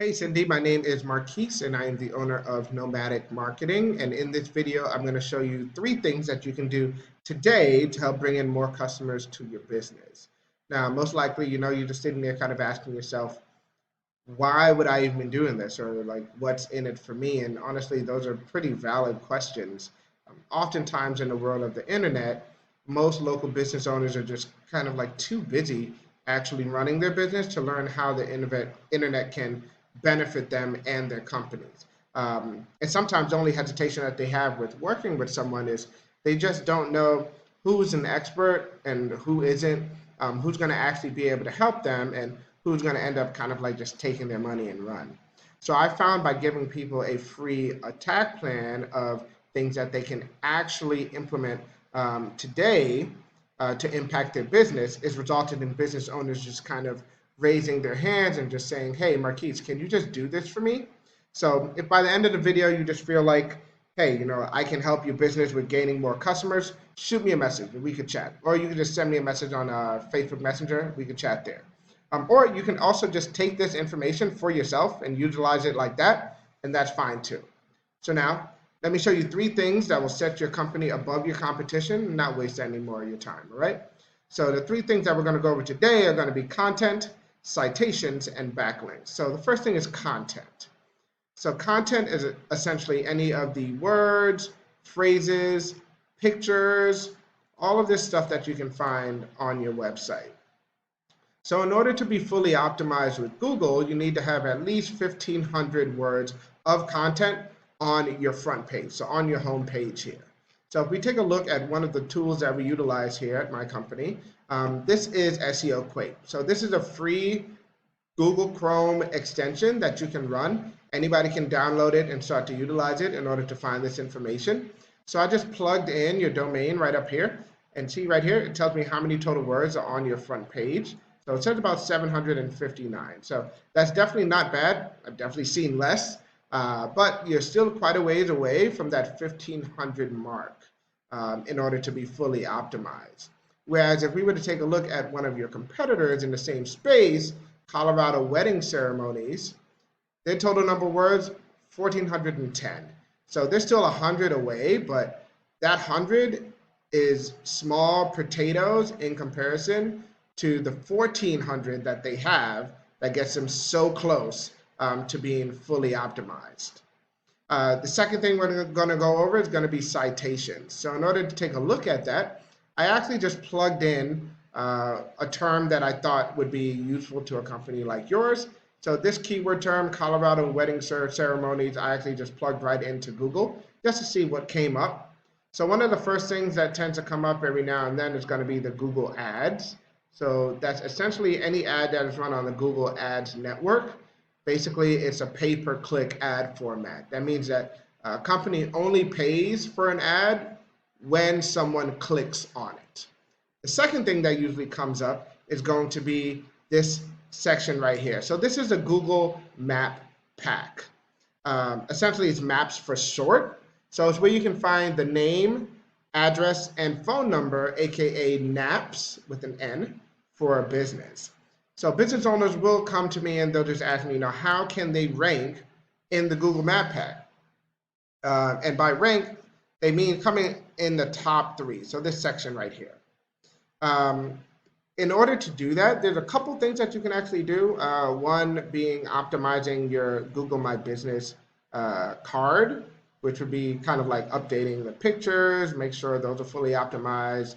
Hey Cindy, my name is Marquis and I am the owner of Nomatic Marketing. And in this video, I'm going to show you three things that you can do today to help bring in more customers to your business. Now, most likely, you're just sitting there kind of asking yourself, why would I even be doing this? Or like, what's in it for me? And honestly, those are pretty valid questions. Oftentimes in the world of the internet, most local business owners are just kind of like too busy actually running their business to learn how the internet can benefit them and their companies. And sometimes the only hesitation that they have with working with someone is they just don't know who's an expert and who isn't, who's going to actually be able to help them, and who's going to end up kind of like just taking their money and run. So I found by giving people a free attack plan of things that they can actually implement today to impact their business is resulted in business owners just kind of raising their hands and just saying, hey, Marquise, can you just do this for me? So if by the end of the video you just feel like, hey, I can help your business with gaining more customers, shoot me a message and we could chat. Or you can just send me a message on Facebook Messenger. We could chat there. Or you can also just take this information for yourself and utilize it like that, and that's fine too. So now, let me show you three things that will set your company above your competition and not waste any more of your time, all right? So the three things that we're going to go over today are going to be content, citations, and backlinks. So the first thing is content. So content is essentially any of the words, phrases, pictures, all of this stuff that you can find on your website. So in order to be fully optimized with Google, you need to have at least 1,500 words of content on your front page, so on your home page here. So if we take a look at one of the tools that we utilize here at my company, this is SEO Quake. So this is a free Google Chrome extension that you can run. Anybody can download it and start to utilize it in order to find this information. So I just plugged in your domain right up here, and see right here, it tells me how many total words are on your front page. So it says about 759. So that's definitely not bad. I've definitely seen less, but you're still quite a ways away from that 1,500 mark in order to be fully optimized. Whereas if we were to take a look at one of your competitors in the same space, Colorado wedding ceremonies, their total number of words, 1,410. So they're still 100 away, but that 100 is small potatoes in comparison to the 1,400 that they have that gets them so close to being fully optimized. The second thing we're going to go over is going to be citations. So in order to take a look at that, I actually just plugged in a term that I thought would be useful to a company like yours. So this keyword term, Colorado wedding ceremonies, I actually just plugged right into Google just to see what came up. So one of the first things that tends to come up every now and then is going to be the Google ads. So that's essentially any ad that is run on the Google Ads network. Basically, it's a pay-per-click ad format. That means that a company only pays for an ad when someone clicks on it. The second thing that usually comes up is going to be this section right here. So this is a Google Map Pack. Essentially, it's maps for short. So it's where you can find the name, address, and phone number, aka NAPs with an N, for a business. So business owners will come to me and they'll just ask me, how can they rank in the Google Map Pack? And by rank, they mean coming in the top 3. So this section right here. In order to do that, there's a couple things that you can actually do. One being optimizing your Google My Business card, which would be kind of like updating the pictures, make sure those are fully optimized,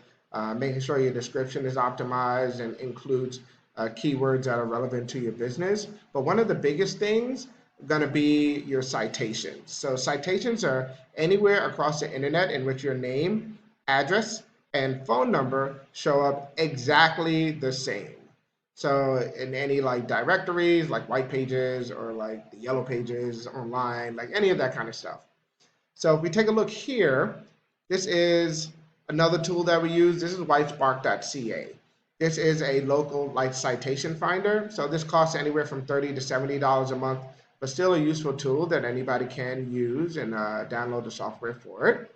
making sure your description is optimized and includes keywords that are relevant to your business. But one of the biggest things going to be your citations. So citations are anywhere across the internet in which your name, address, and phone number show up exactly the same. So in any like directories, like white pages or like the yellow pages online, like any of that kind of stuff. So if we take a look here, this is another tool that we use. This is whitespark.ca. This is a local like citation finder. So this costs anywhere from $30 to $70 a month, but still a useful tool that anybody can use and download the software for it.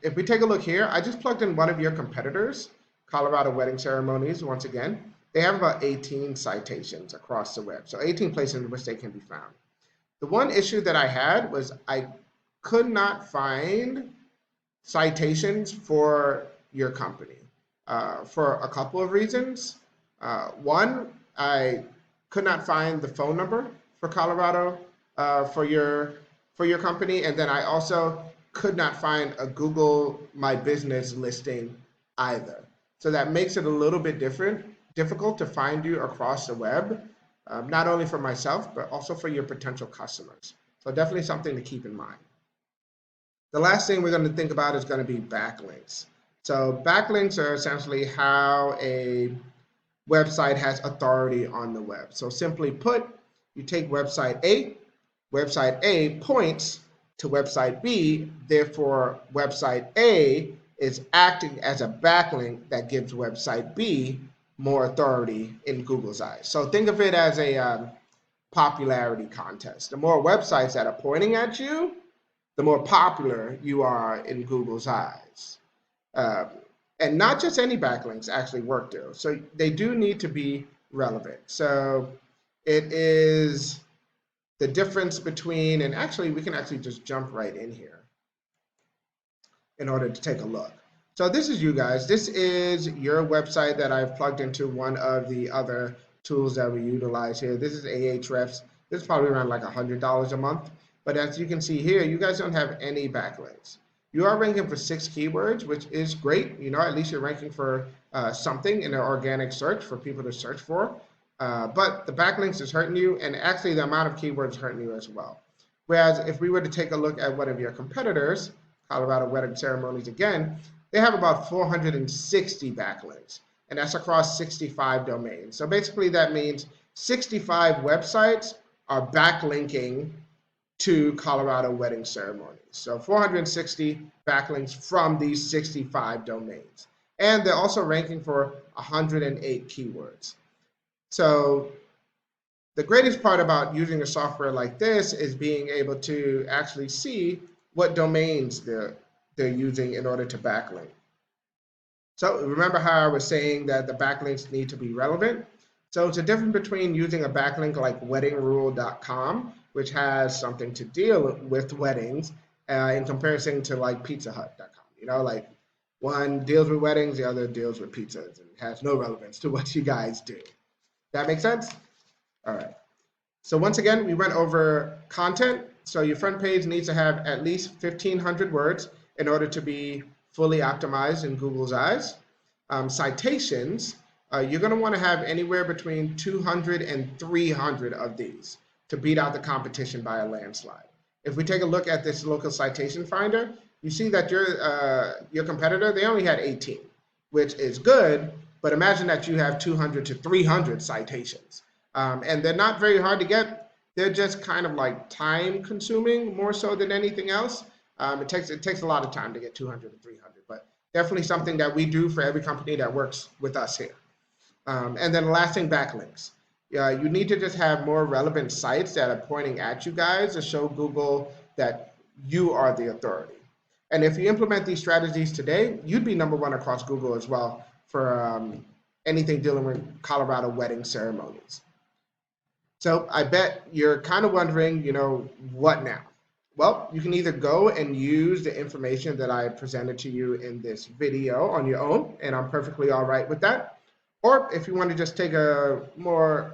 If we take a look here, I just plugged in one of your competitors, Colorado wedding ceremonies, once again. they have about 18 citations across the web. So 18 places in which they can be found. The one issue that I had was I could not find citations for your company for a couple of reasons. One, I could not find the phone number for Colorado for your company, and then I also could not find a Google My Business listing either. So that makes it a little bit difficult to find you across the web, not only for myself but also for your potential customers. So definitely something to keep in mind. The last thing we're going to think about is going to be backlinks. So backlinks are essentially how a website has authority on the web. So simply put, you take website A points to website B, therefore website A is acting as a backlink that gives website B more authority in Google's eyes. So think of it as a popularity contest. The more websites that are pointing at you, the more popular you are in Google's eyes. And not just any backlinks actually work there. So they do need to be relevant. So it is the difference between, and actually we can actually just jump right in here in order to take a look. So this is you guys. This is your website that I've plugged into one of the other tools that we utilize here. This is Ahrefs. This is probably around like $100 a month. But as you can see here, you guys don't have any backlinks. You are ranking for 6 keywords, which is great. You know, at least you're ranking for something in an organic search for people to search for. But the backlinks is hurting you, and actually the amount of keywords is hurting you as well. Whereas if we were to take a look at one of your competitors, Colorado Wedding Ceremonies again, they have about 460 backlinks, and that's across 65 domains. So basically that means 65 websites are backlinking to Colorado Wedding Ceremonies. So 460 backlinks from these 65 domains. And they're also ranking for 108 keywords. So the greatest part about using a software like this is being able to actually see what domains they're using in order to backlink. So remember how I was saying that the backlinks need to be relevant? So it's a difference between using a backlink like weddingrule.com, which has something to deal with weddings, in comparison to like pizzahut.com. You know, like one deals with weddings, the other deals with pizzas, and has no relevance to what you guys do. That make sense? All right. So once again, we went over content. So your front page needs to have at least 1,500 words in order to be fully optimized in Google's eyes. Citations, you're going to want to have anywhere between 200 and 300 of these to beat out the competition by a landslide. If we take a look at this local citation finder, you see that your competitor, they only had 18, which is good, but imagine that you have 200 to 300 citations. And they're not very hard to get. They're just kind of like time consuming more so than anything else. It takes a lot of time to get 200 to 300, but definitely something that we do for every company that works with us here. And then the last thing, backlinks. You need to just have more relevant sites that are pointing at you guys to show Google that you are the authority. And if you implement these strategies today, you'd be #1 across Google as well for anything dealing with Colorado wedding ceremonies. So I bet you're kind of wondering, you know, what now? Well, you can either go and use the information that I presented to you in this video on your own, and I'm perfectly all right with that. Or if you want to just take a more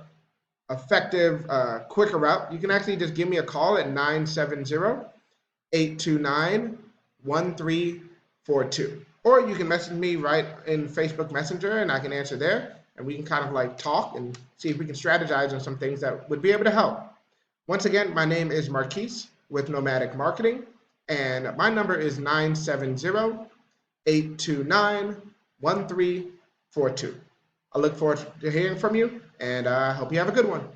effective, quicker route, you can actually just give me a call at 970-829-1342. Or you can message me right in Facebook Messenger and I can answer there, and we can kind of like talk and see if we can strategize on some things that would be able to help. Once again, my name is Marquis with Nomatic Marketing, and my number is 970-829-1342. I look forward to hearing from you, and I hope you have a good one.